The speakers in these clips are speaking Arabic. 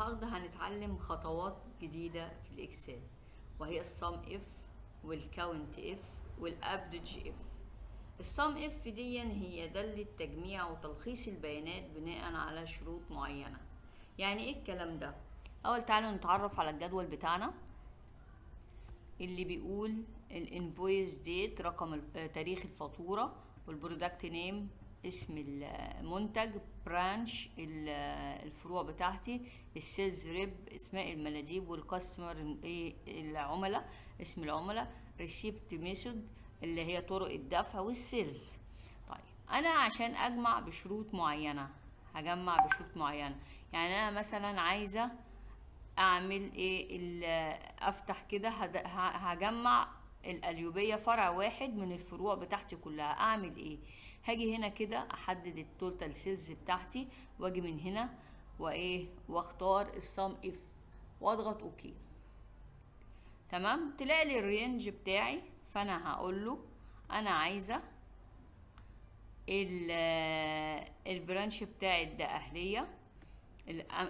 النهاردة هنتعلم خطوات جديدة في الإكسل، وهي السم اف والكاونت اف والافريج اف. السم اف دي هي دالة تجميع وتلخيص البيانات بناء على شروط معينة. يعني ايه الكلام ده؟ اول تعالوا نتعرف على الجدول بتاعنا اللي بيقول الانفويس ديت رقم تاريخ الفاتورة، والبرودكت نيم اسم المنتج، برانش الفروع بتاعتي، السيلز ريب اسماء المناديب، والكاستمر العملاء اسم العملاء، ريسيبت ميثود اللي هي طرق الدفع، والسيلز. طيب انا عشان اجمع بشروط معينة هجمع بشروط معينة. يعني انا مثلا عايزة اعمل افتح كده هجمع القليوبية فرع واحد من الفروع بتاعتي كلها. اعمل ايه؟ هاجي هنا كده احدد التوتال سيلز بتاعتي، واجي من هنا واختار السم اف واضغط اوكي. تمام، تلاقي لي الرينج بتاعي، فانا هقول له انا عايزه البرانش بتاعي ده اهليه.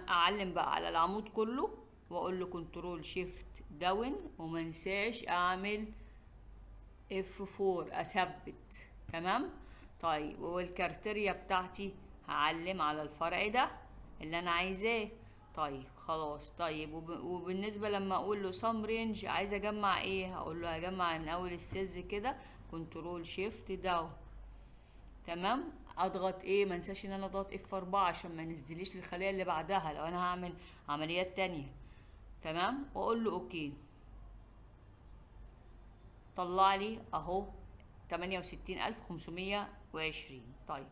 اعلم بقى على العمود كله واقول له كنترول شيفت داون، ومنساش اعمل F4 اثبت. تمام. طيب والكارتيريا بتاعتي هعلم على الفرع ده اللي انا عايزاه. طيب خلاص. طيب وبالنسبه لما اقول له سم رينج عايزه اجمع ايه، هقول له هجمع من اول السيلز كده كنترول شيفت داون. تمام. اضغط ما انساش ان انا اضغط F4 عشان ما ينزليش الخليه اللي بعدها لو انا هعمل عمليات تانية. تمام، واقول له اوكي. طلع لي اهو 68520. طيب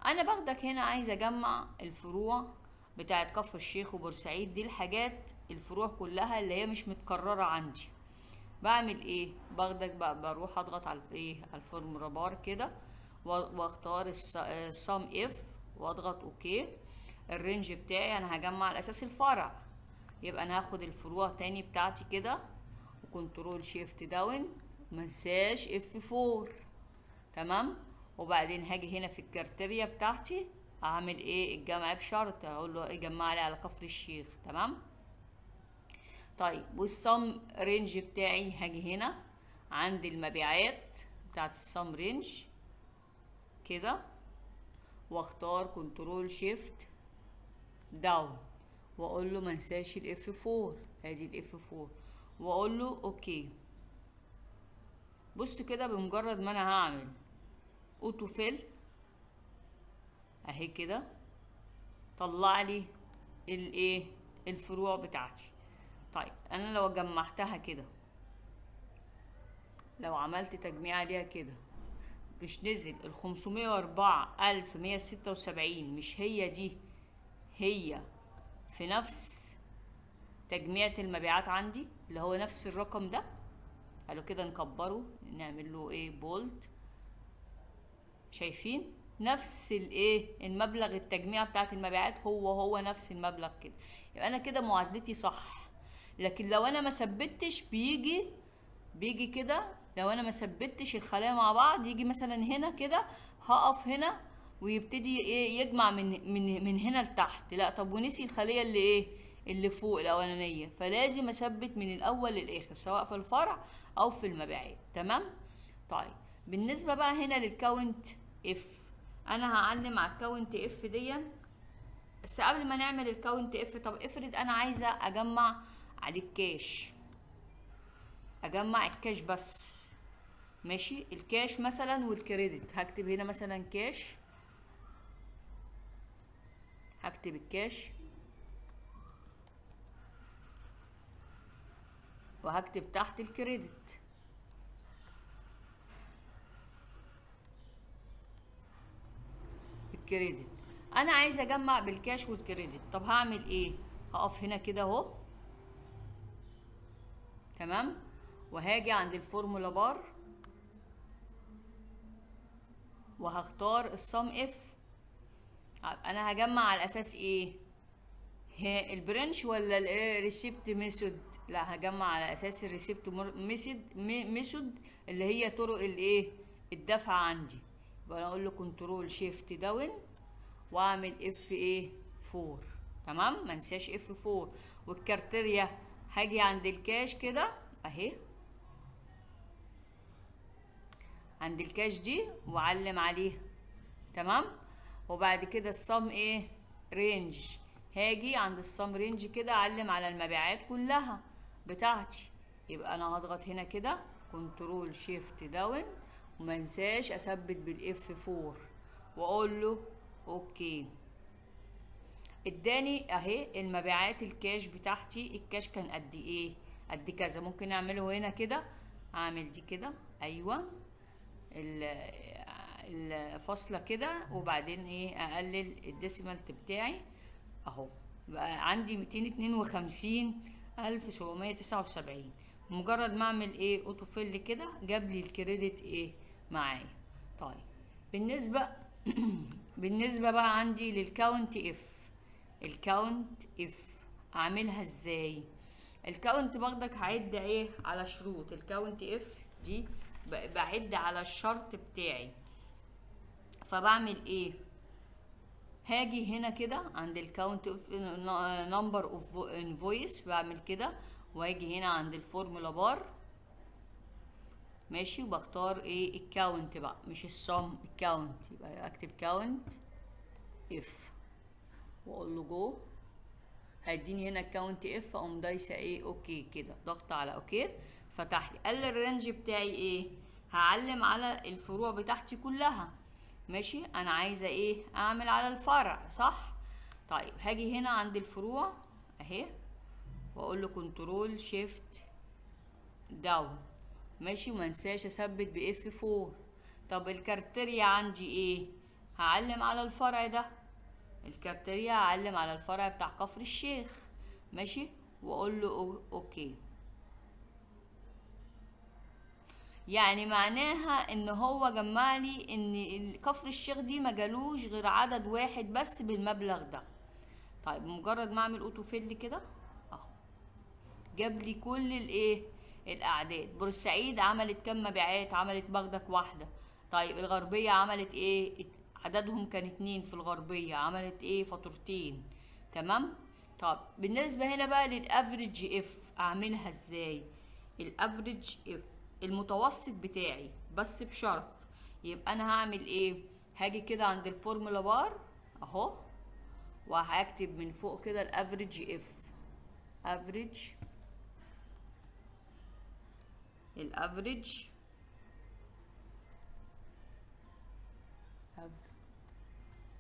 انا باخدك هنا عايزه اجمع الفروع بتاعت كفر الشيخ وبورسعيد. دي الحاجات الفروع كلها اللي هي مش متكرره عندي. بعمل ايه؟ باخدك بقى بروح اضغط على على الفورمولا بار كده واختار السم اف واضغط اوكي. الرينج بتاعي انا هجمع على اساس الفرع، يبقى انا هاخد الفروع تاني بتاعتي كده وكنترول شيفت داون، منساش F4. تمام. وبعدين هاجي هنا في الكارتيريا بتاعتي اعمل الجمع بشرط، اقول له جمع لي على كفر الشيخ. تمام. طيب والسم رينج بتاعي هاجي هنا عند المبيعات بتاعت السم رينج كده واختار كنترول شيفت داون واقول له منساش F4. ادي F4 واقول له اوكي. بص كده بمجرد ما انا هعمل اوتو فيل اهي كده طلع لي الفروع بتاعتي. طيب انا لو جمعتها كده، لو عملت تجميع ليها كده، مش نزل 504176؟ مش هي دي هي في نفس تجميعة المبيعات عندي اللي هو نفس الرقم ده؟ قالوا كده نكبره نعمل له بولد. شايفين نفس المبلغ التجميع بتاعت المبيعات هو نفس المبلغ كده. يبقى انا كده معادلتي صح. لكن لو انا ما ثبتش بيجي كده، لو انا ما ثبتش الخلايا مع بعض يجي مثلا هنا كده هقف هنا ويبتدي يجمع من هنا لتحت. لا طب ونسي الخليه اللي فوق الاولانيه، فلازم اثبت من الاول للاخر سواء في الفرع او في المبيعات. تمام. طيب بالنسبه بقى هنا للكاونت اف، انا هعلم على الكاونت اف دي. بس قبل ما نعمل الكاونت اف، طب افرض انا عايزه اجمع على الكاش، اجمع الكاش بس. ماشي، الكاش مثلا والكريدت. هكتب هنا مثلا كاش، هكتب الكاش وهكتب تحت الكريدت. الكريدت انا عايزه اجمع بالكاش والكريدت. طب هعمل ايه؟ هقف هنا كده اهو. تمام. وهاجي عند الفورمولا بار وهختار السم اف. انا هجمع على اساس هي البرانش ولا الريسيبت ميثود؟ لا، هجمع على اساس الريسيبت ميثود اللي هي طرق الدفع عندي. يبقى اقول له كنترول شيفت داون واعمل F 4. تمام، ما انساش اف 4. والكارتيريا هاجي عند الكاش كده اهي، عند الكاش دي واعلم عليها. تمام. وبعد كده الصم ايه رينج، هاجي عند الصم رينج كده اعلم على المبيعات كلها بتاعتي. يبقى انا هضغط هنا كده كنترول شيفت داون، وما انساش اثبت بالاف 4 واقول له اوكي. اداني اهي المبيعات الكاش بتاعتي. الكاش كان قد ايه؟ قد كذا. ممكن اعمله هنا كده، اعمل دي كده، ايوه الفاصله كده، وبعدين ايه اقلل الديسيمالت بتاعي اهو، بقى عندي 252,779. مجرد ما اعمل ايه اوتو فيل كده جاب لي الكريدت ايه معايا. طيب بالنسبه بقى عندي للكاونت اف. الكاونت اف اعملها ازاي؟ الكاونت باخدك هعد ايه على شروط الكاونت اف دي، بعد على الشرط بتاعي. فبعمل ايه؟ هاجي هنا كده عند الكاونت اوف نمبر اوف انفويس، بعمل كده، واجي هنا عند الفورمولا بار ماشي، وبختار ايه الكاونت بقى مش السم، الكاونت. يبقى اكتب كاونت اف واقول له جو، هيديني هنا كاونت اف، اقوم دايسه ايه اوكي كده، ضغط على اوكي، فتح لي. قال الرينج بتاعي ايه؟ هعلم على الفروع بتاعتي كلها ماشي. انا عايزه ايه اعمل على الفرع صح. طيب هاجي هنا عند الفروع اهي، واقول له كنترول شيفت داون ماشي، وما انساش اثبت باف 4. طب الكارتيريا عندي ايه؟ هعلم على الفرع ده. الكارتيريا هعلم على الفرع بتاع كفر الشيخ ماشي، واقول له اوكي. يعني معناها ان هو جمع لي ان كفر الشيخ دي ما جالوش غير عدد واحد بس بالمبلغ ده. طيب مجرد ما اعمل اوتو فيل كده اهو جاب لي كل الايه الاعداد. بورسعيد عملت كام مبيعات؟ عملت بغدك واحده. طيب الغربيه عملت ايه؟ عددهم كان 2 في الغربيه، عملت ايه فاتورتين. تمام. طب بالنسبه هنا بقى للافريج اف اعملها ازاي؟ الافريج اف المتوسط بتاعي بس بشرط. يبقى انا هعمل ايه؟ هاجي كده عند الفورمولا بار اهو، وهكتب من فوق كده الافريج اف. افريج الافريج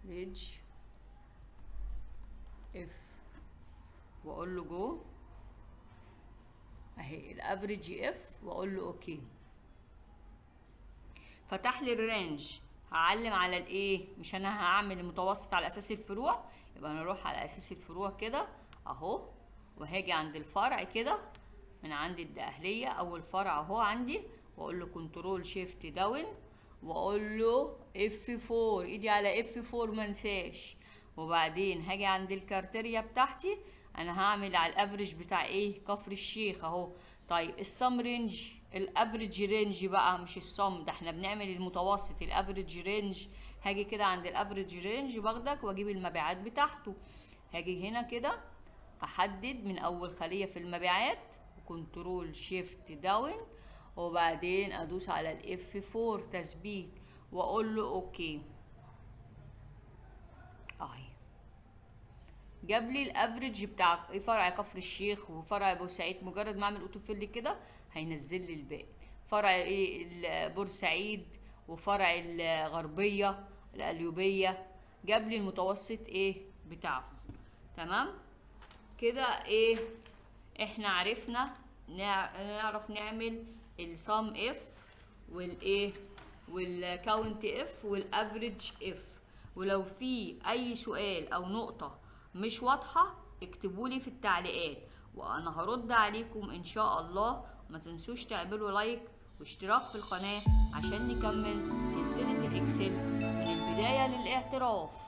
افريج اف واقول له جو اهي الافريج اف، واقول له اوكي. فتح لي الرينج. هعلم على الايه؟ مش انا هعمل المتوسط على اساس الفروع، يبقى انا اروح على اساس الفروع كده اهو، وهاجي عند الفرع كده من عند الدقهليه اول فرع اهو عندي، واقول له كنترول شيفت داون، واقول له اف 4، ايدي على اف 4 منساش. وبعدين هاجي عند الكارتيريا بتاعتي، انا هعمل على الافريج بتاع ايه كفر الشيخ اهو. طيب السم رينج الافريج رينج بقى مش السم ده، احنا بنعمل المتوسط الافريج رينج. هاجي كده عند الافريج رينج باخدك واجيب المبيعات بتاعته. هاجي هنا كده احدد من اول خليه في المبيعات، كنترول شيفت داون، وبعدين ادوس على الاف 4 تثبيت، واقول له اوكي اهي. جاب لي الافريج بتاع فرع كفر الشيخ وفرع بورسعيد. مجرد ما اعمل اوتو فيل كده هينزل لي الباقي. فرع ايه بورسعيد وفرع الغربيه القليوبيه، جاب لي المتوسط ايه بتاعهم. تمام كده. ايه احنا عرفنا نعرف نعمل السم اف والايه والكاونت اف والافريج اف. ولو في اي سؤال او نقطه مش واضحه اكتبولي في التعليقات وانا هرد عليكم ان شاء الله. وما تنسوش تعملوا لايك واشتراك في القناه عشان نكمل سلسله الاكسل من البدايه للاعتراف.